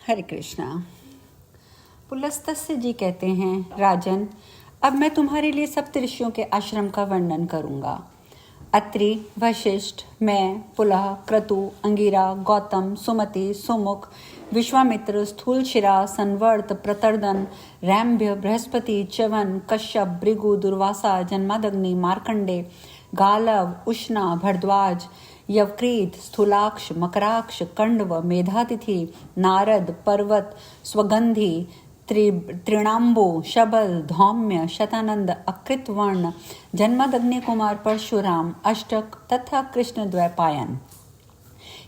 हरे कृष्णा। पुलस्त्य जी कहते हैं, राजन, अब मैं तुम्हारे लिए सप्तऋषियों के आश्रम का वर्णन करूंगा। अत्रि, वशिष्ठ, मैं, पुलह, क्रतु, अंगिरा, गौतम, सुमति, सुमुख, विश्वामित्र, स्थूलशिरा, संवर्त, प्रतर्दन, रैम्भ्य, बृहस्पति, च्यवन, कश्यप, भृगु, दुर्वासा, जन्मादग्नि, मार्कंडे, गालव, उष्णा, भरद्वाज, यवक्रीत, स्थूलाक्ष, मकराक्ष, कंडव, मेधातिथि, नारद, पर्वत, स्वगंधी, तृणाम्बो, शबल, धौम्य, शतानंद, अकृतवर्ण, जन्मादग्नि कुमार परशुराम, अष्टक तथा कृष्ण द्वैपायन।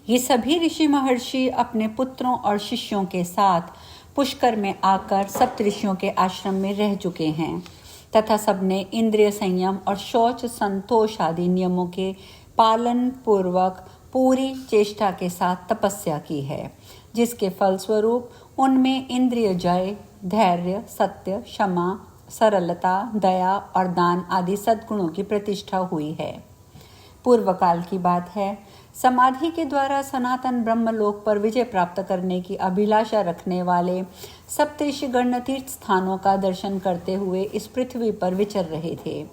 ये सभी ऋषि महर्षि अपने पुत्रों और शिष्यों के साथ पुष्कर में आकर सप्तऋषियों के आश्रम में रह चुके हैं तथा सबने इंद्रिय संयम और शौच संतोष आदि नियमों के पालन पूर्वक पूरी चेष्टा के साथ तपस्या की है, जिसके फलस्वरूप उनमें इंद्रिय जय, धैर्य, सत्य, क्षमा, सरलता, दया और दान आदि सद्गुणों की प्रतिष्ठा हुई है। पूर्व काल की बात है, समाधि के द्वारा सनातन ब्रह्मलोक पर विजय प्राप्त करने की अभिलाषा रखने वाले सप्तऋषिगण तीर्थ स्थानों का दर्शन करते हुए इस पृथ्वी पर विचर रहे थे।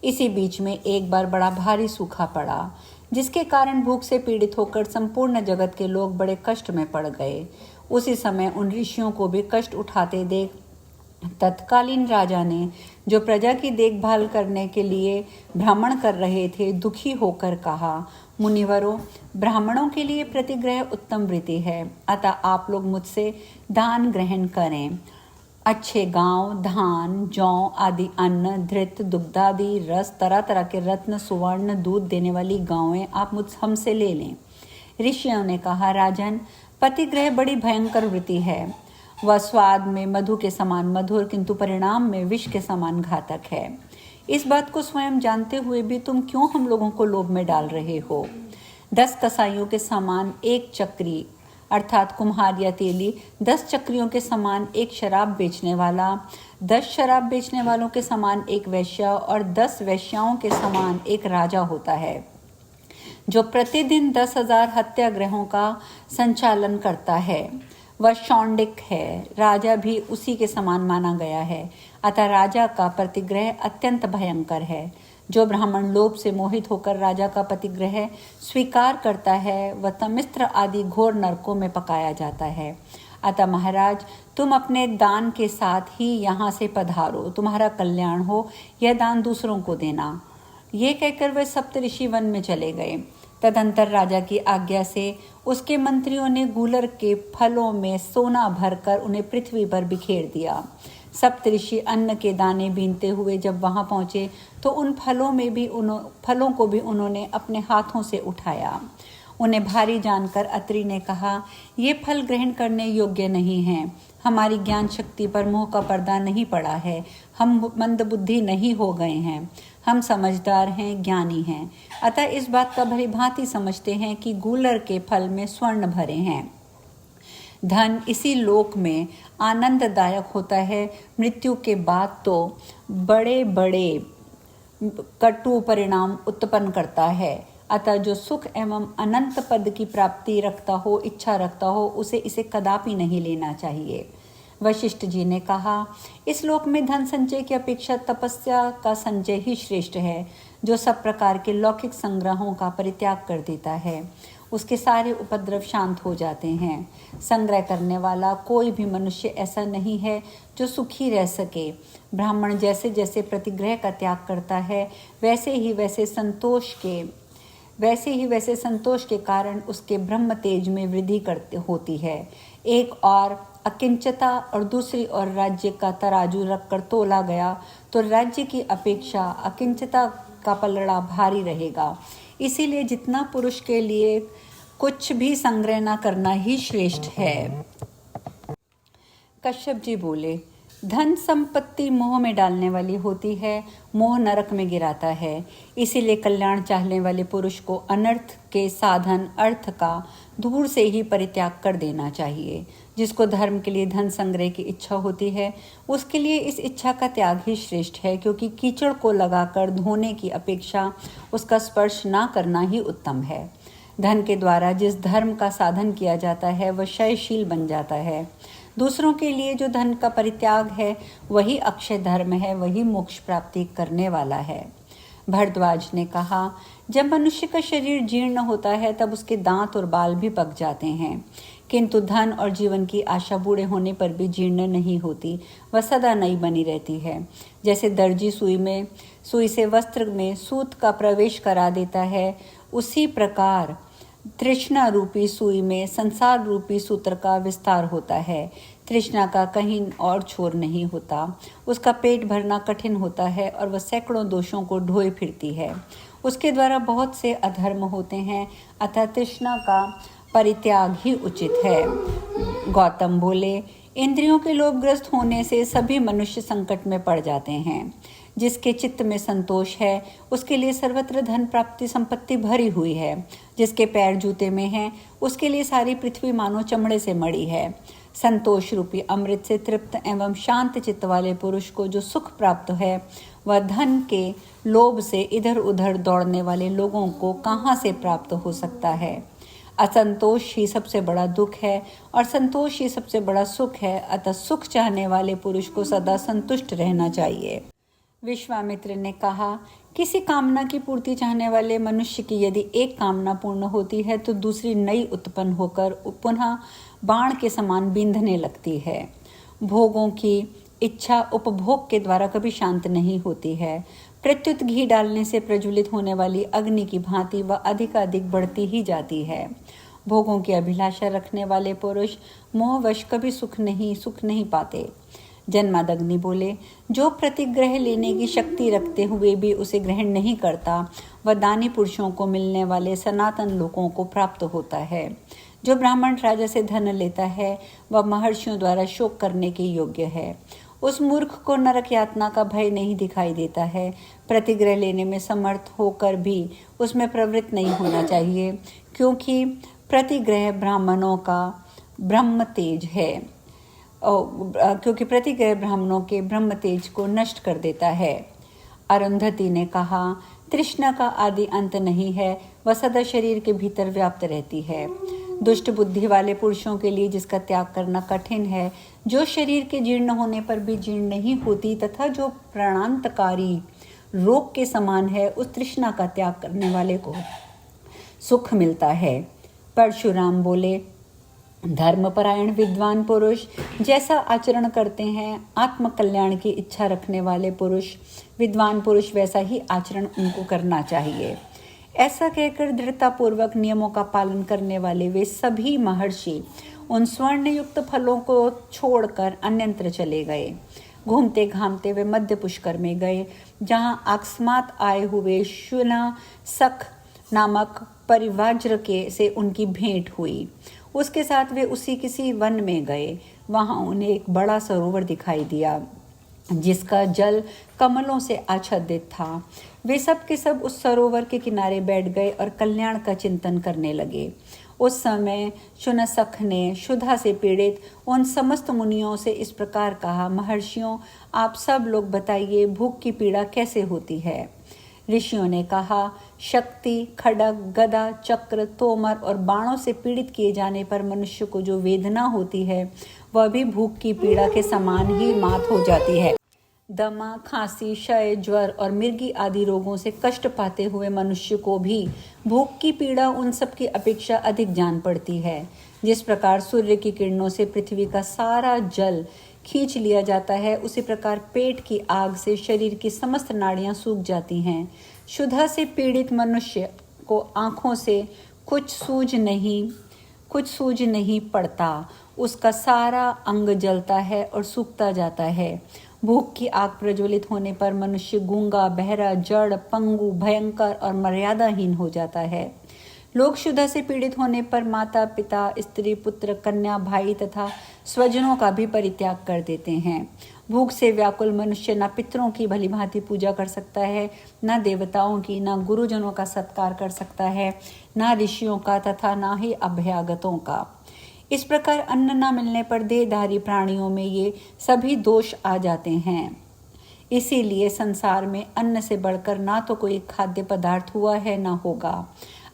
इसी बीच में एक बार बड़ा भारी सूखा पड़ा, जिसके कारण भूख से पीड़ित होकर संपूर्ण जगत के लोग बड़े कष्ट में पड़ गए। उसी समय उन ऋषियों को भी कष्ट उठाते देख तत्कालीन राजा ने, जो प्रजा की देखभाल करने के लिए भ्रमण कर रहे थे, दुखी होकर कहा, मुनिवरों, ब्राह्मणों के लिए प्रतिग्रह उत्तम वृत्ति है, अतः आप लोग मुझसे दान ग्रहण करें। अच्छे गांव, धान, जौ आदि अन्न, धृत, दुग्धादि, रस, तरह तरह के रत्न, सुवर्ण, दूध देने वाली गांवें आप हमसे ले लें। ऋषियों ने कहा, राजन, पतिग्रह बड़ी भयंकर वृत्ति है। वह स्वाद में मधु के समान मधुर, किंतु परिणाम में विष के समान घातक है। इस बात को स्वयं जानते हुए भी तुम क्यों हम लोगों को लोभ में डाल रहे हो? 10 कसाईयों के समान एक चक्री अर्थात कुम्हार या तेली, 10 चक्रियों के समान एक शराब बेचने वाला, 10 शराब बेचने वालों के समान एक वैश्या और 10 वैश्याओं के समान एक राजा होता है, जो प्रतिदिन 10,000 हत्याग्रहों का संचालन करता है। वह शौंडिक है, राजा भी उसी के समान माना गया है। अतः राजा का प्रतिग्रह अत्यंत भयंकर है। जो ब्राह्मण लोभ से मोहित होकर राजा का प्रतिग्रह स्वीकार करता है, वह तमिस्त्र आदि घोर नरकों में पकाया जाता है। अतः महाराज, तुम अपने दान के साथ ही यहाँ से पधारो, तुम्हारा कल्याण हो, यह दान दूसरों को देना। ये कहकर वे सप्तऋषि वन में चले गए। तदंतर राजा की आज्ञा से उसके मंत्रियों ने गूलर के फलों में सोना भरकर उन्हें पृथ्वी पर बिखेर दिया। सप्तऋषि अन्न के दाने बीनते हुए जब वहां पहुंचे तो उन फलों को भी उन्होंने अपने हाथों से उठाया। उन्हें भारी जानकर अत्रि ने कहा, ये फल ग्रहण करने योग्य नहीं हैं। हमारी ज्ञान शक्ति पर मोह का पर्दा नहीं पड़ा है, हम मंदबुद्धि नहीं हो गए हैं, हम समझदार हैं, ज्ञानी हैं। अतः इस बात का भली भांति समझते हैं कि गूलर के फल में स्वर्ण भरे हैं। धन इसी लोक में आनंददायक होता है, मृत्यु के बाद तो बड़े बड़े कटु परिणाम उत्पन्न करता है। अतः जो सुख एवं अनंत पद की प्राप्ति रखता हो, इच्छा रखता हो, उसे इसे कदापि नहीं लेना चाहिए। वशिष्ठ जी ने कहा, इस लोक में धन संचय की अपेक्षा तपस्या का संचय ही श्रेष्ठ है, जो सब प्रकार के लौकिक संग्रहों का परित्याग कर देता है। उसके सारे उपद्रव शांत हो जाते हैं। संग्रह करने वाला कोई भी मनुष्य ऐसा नहीं है जो सुखी रह सके। ब्राह्मण जैसे जैसे प्रतिग्रह का त्याग करता है, वैसे ही वैसे संतोष के कारण उसके ब्रह्म तेज में वृद्धि होती है। एक और अकिंचता और दूसरी ओर राज्य का तराजू रखकर तोला गया तो राज्य की अपेक्षा अकिंचता का पलड़ा भारी रहेगा। इसीलिए जितना पुरुष के लिए कुछ भी संग्रह न करना ही श्रेष्ठ है। कश्यप जी बोले, धन संपत्ति मोह में डालने वाली होती है, मोह नरक में गिराता है। इसीलिए कल्याण चाहने वाले पुरुष को अनर्थ के साधन अर्थ का दूर से ही परित्याग कर देना चाहिए। जिसको धर्म के लिए धन संग्रह की इच्छा होती है, उसके लिए इस इच्छा का त्याग ही श्रेष्ठ है, क्योंकि कीचड़ को लगाकर धोने की अपेक्षा उसका स्पर्श ना करना ही उत्तम है। धन के द्वारा जिस धर्म का साधन किया जाता है वह क्षयशील बन जाता है। दूसरों के लिए जो धन का परित्याग है वही अक्षय धर्म है, वही मोक्ष प्राप्ति करने वाला है। भरद्वाज ने कहा, जब मनुष्य का शरीर जीर्ण होता है तब उसके दांत और बाल भी पक जाते हैं, किंतु धन और जीवन की आशा बूढ़े होने पर भी जीर्ण नहीं होती, वह सदा नई बनी रहती है। जैसे दर्जी सुई से वस्त्र में सूत का प्रवेश करा देता है, उसी प्रकार तृष्णा रूपी सुई में संसार रूपी सूत्र का विस्तार होता है। तृष्णा का कहीं और छोर नहीं होता, उसका पेट भरना कठिन होता है और वह सैकड़ों दोषों को ढोए फिरती है। उसके द्वारा बहुत से अधर्म होते हैं, अतः तृष्णा का परित्याग ही उचित है। गौतम बोले, इंद्रियों के लोभग्रस्त होने से सभी मनुष्य संकट में पड़ जाते हैं। जिसके चित्त में संतोष है उसके लिए सर्वत्र धन प्राप्ति संपत्ति भरी हुई है। जिसके पैर जूते में हैं उसके लिए सारी पृथ्वी मानो चमड़े से मड़ी है। संतोष रूपी अमृत से तृप्त एवं शांत चित्त वाले पुरुष को जो सुख प्राप्त है वह धन के लोभ से इधर उधर दौड़ने वाले लोगों को कहाँ से प्राप्त हो सकता है। असंतोष ही सबसे बड़ा दुख है और संतोष ही सबसे बड़ा सुख है। अतः सुख चाहने वाले पुरुष को सदा संतुष्ट रहना चाहिए। विश्वामित्र ने कहा, किसी कामना की पूर्ति चाहने वाले मनुष्य की यदि एक कामना पूर्ण होती है तो दूसरी नई उत्पन्न होकर पुनः बाण के समान बिंधने लगती है। भोगों की इच्छा उपभोग के द्वारा कभी शांत नहीं होती है। प्रत्युत घी डालने से प्रज्वलित होने वाली अग्नि की भांति वह अधिकाधिक बढ़ती ही जाती है। भोगों की अभिलाषा रखने वाले पुरुष मोहवश कभी सुख नहीं पाते। जन्मादग्नि बोले, जो प्रतिग्रह लेने की शक्ति रखते हुए भी उसे ग्रहण नहीं करता वह दानी पुरुषों को मिलने वाले सनातन लोकों को प्राप्त होता है। जो ब्राह्मण राजा से धन लेता है वह महर्षियों द्वारा शोक करने के योग्य है। उस मूर्ख को नरक यातना का भय नहीं दिखाई देता है। प्रतिग्रह लेने में समर्थ होकर भी उसमें प्रवृत्त नहीं होना चाहिए, क्योंकि प्रतिग्रह ब्राह्मणों का ब्रह्म तेज है, क्योंकि प्रतिग्रह ब्राह्मणों के ब्रह्म तेज को नष्ट कर देता है। अरुंधति ने कहा, तृष्णा का आदि अंत नहीं है, वह सदा शरीर के भीतर व्याप्त रहती है। दुष्ट बुद्धि वाले पुरुषों के लिए जिसका त्याग करना कठिन है, जो शरीर के जीर्ण होने पर भी जीर्ण नहीं होती तथा जो प्राणांतकारी रोग के समान है, उस तृष्णा का त्याग करने वाले को सुख मिलता है। परशुराम बोले, धर्मपरायण विद्वान पुरुष जैसा आचरण करते हैं, आत्म कल्याण की इच्छा रखने वाले पुरुष विद्वान पुरुष वैसा ही आचरण उनको करना चाहिए। ऐसा कहकर दृढ़तापूर्वक नियमों का पालन करने वाले वे सभी महर्षि उन स्वर्ण युक्त फलों को छोड़कर अन्यत्र चले गए। घूमते घामते वे मध्य पुष्कर में गए, जहाँ अकस्मात आए हुए शुनसक नामक परिव्राजक से उनकी भेंट हुई। उसके साथ वे उसी किसी वन में गए। वहाँ उन्हें एक बड़ा सरोवर दिखाई दिया जिसका जल कमलों से आच्छादित था। वे सब के सब उस सरोवर के किनारे बैठ गए और कल्याण का चिंतन करने लगे। उस समय शुनसक ने क्षुधा से पीड़ित उन समस्त मुनियों से इस प्रकार कहा, महर्षियों, आप सब लोग बताइए, भूख की पीड़ा कैसे होती है। ऋषियों ने कहा, शक्ति, खड्ग, गदा, चक्र, तोमर और बाणों से पीड़ित किए जाने पर मनुष्य को जो वेदना होती है वह भी भूख की पीड़ा के समान ही मात हो जाती है। दमा, खांसी, क्षय, ज्वर और मिर्गी आदि रोगों से कष्ट पाते हुए मनुष्य को भी भूख की पीड़ा उन सब की अपेक्षा अधिक जान पड़ती है। जिस प्रकार सूर्य की किरणों से पृथ्वी का सारा जल खींच लिया जाता है, उसी प्रकार पेट की आग से शरीर की समस्त नाड़ियां सूख जाती हैं। क्षुधा से पीड़ित मनुष्य को आँखों से कुछ सूझ नहीं पड़ता, उसका सारा अंग जलता है और सूखता जाता है। भूख की आग प्रज्वलित होने पर मनुष्य गूंगा, बहरा, जड़, पंगु, भयंकर और मर्यादाहीन हो जाता है। लोग क्षुधा से पीड़ित होने पर माता, पिता, स्त्री, पुत्र, कन्या, भाई तथा स्वजनों का भी परित्याग कर देते हैं। भूख से व्याकुल मनुष्य न पितरों की भली भांति पूजा कर सकता है, न देवताओं की, न गुरुजनों का सत्कार कर सकता है, न ऋषियों का तथा न ही अभ्यागतों का। इस प्रकार अन्न न मिलने पर देहधारी प्राणियों में ये सभी दोष आ जाते हैं। इसीलिए संसार में अन्न से बढ़कर ना तो कोई खाद्य पदार्थ हुआ है न होगा।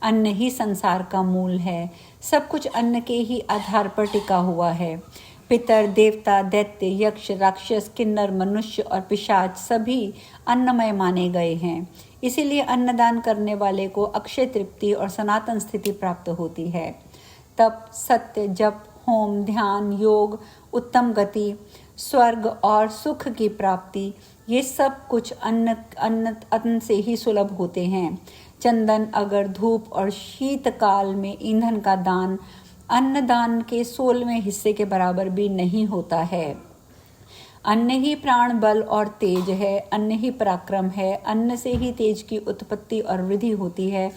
अन्न ही संसार का मूल है। सब कुछ अन्न के ही आधार पर टिका हुआ है। पितर, देवता, दैत्य, यक्ष, राक्षस, किन्नर, मनुष्य और पिशाच सभी अन्नमय माने गए हैं। इसीलिए अन्नदान करने वाले को अक्षय तृप्ति और सनातन स्थिति प्राप्त होती है। तप, सत्य, जप, होम, ध्यान, योग, उत्तम गति, स्वर्ग और सुख की प्राप्ति, ये सब कुछ अन्न से ही सुलभ होते हैं। चंदन, अगर, धूप और शीतकाल में ईंधन का दान अन्नदान के 16वें हिस्से के बराबर भी नहीं होता है। अन्न ही प्राण, बल और तेज है। अन्न ही पराक्रम है। अन्न से ही तेज की उत्पत्ति और वृद्धि होती है।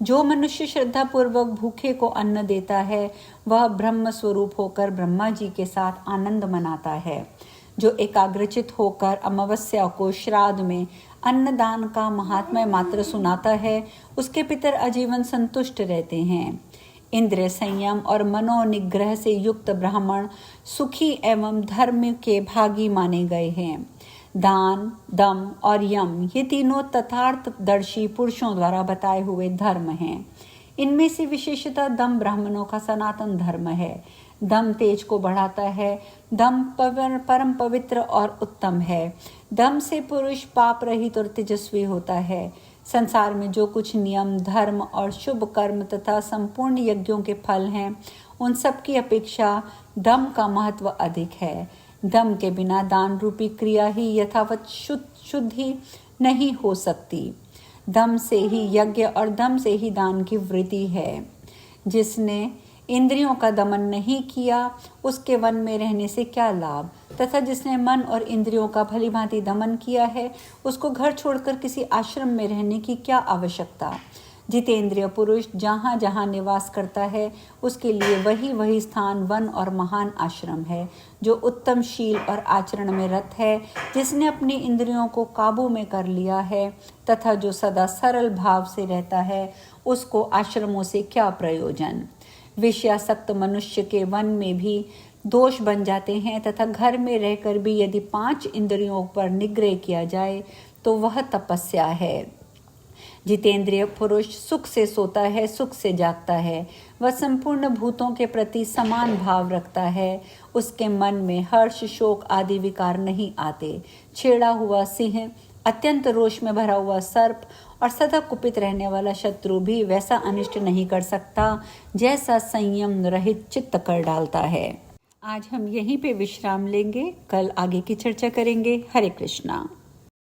जो मनुष्य श्रद्धा पूर्वक भूखे को अन्न देता है, वह ब्रह्म स्वरूप होकर ब्रह्मा जी के साथ आनंद मनाता है। जो एकाग्रचित होकर अमावस्या को श्राद्ध में अन्नदान का महात्म्य मात्र सुनाता है, उसके पितर आजीवन संतुष्ट रहते हैं। इंद्रिय संयम और मनोनिग्रह से युक्त ब्राह्मण सुखी एवं धर्म के भागी माने गए हैं। दान, दम और यम, ये तीनों तथार्थदर्शी पुरुषों द्वारा बताए हुए धर्म हैं। इनमें से विशेषतः दम ब्राह्मणों का सनातन धर्म है। दम तेज को बढ़ाता है। दम परम पवित्र और उत्तम है। दम से पुरुष पाप रहित और तेजस्वी होता है। संसार में जो कुछ नियम, धर्म और शुभ कर्म तथा संपूर्ण यज्ञों के फल हैं, उन सब की अपेक्षा दम का महत्व अधिक है। दम के बिना दान रूपी क्रिया ही यथावत शुद्धि नहीं हो सकती। दम से ही यज्ञ और दम से ही दान की वृद्धि है। जिसने इंद्रियों का दमन नहीं किया, उसके वन में रहने से क्या लाभ, तथा जिसने मन और इंद्रियों का भली भांति दमन किया है, उसको घर छोड़कर किसी आश्रम में रहने की क्या आवश्यकता। जितेंद्रिय पुरुष जहाँ जहाँ निवास करता है, उसके लिए वही वही स्थान वन और महान आश्रम है। जो उत्तम शील और आचरण में रत है, जिसने अपनी इंद्रियों को काबू में कर लिया है तथा जो सदा सरल भाव से रहता है, उसको आश्रमों से क्या प्रयोजन। विषयासक्त मनुष्य के वन में भी दोष बन जाते हैं तथा घर में रहकर भी यदि 5 इंद्रियों पर निग्रह किया जाए तो वह तपस्या है। जितेंद्रिय पुरुष सुख से सोता है, सुख से जागता है। वह संपूर्ण भूतों के प्रति समान भाव रखता है। उसके मन में हर्ष, शोक आदि विकार नहीं आते। छेड़ा हुआ सिंह, अत्यंत रोष में भरा हुआ सर्प और सदा कुपित रहने वाला शत्रु भी वैसा अनिष्ट नहीं कर सकता जैसा संयम रहित चित्त कर डालता है। आज हम यहीं पे विश्राम लेंगे। कल आगे की चर्चा करेंगे। हरे कृष्णा।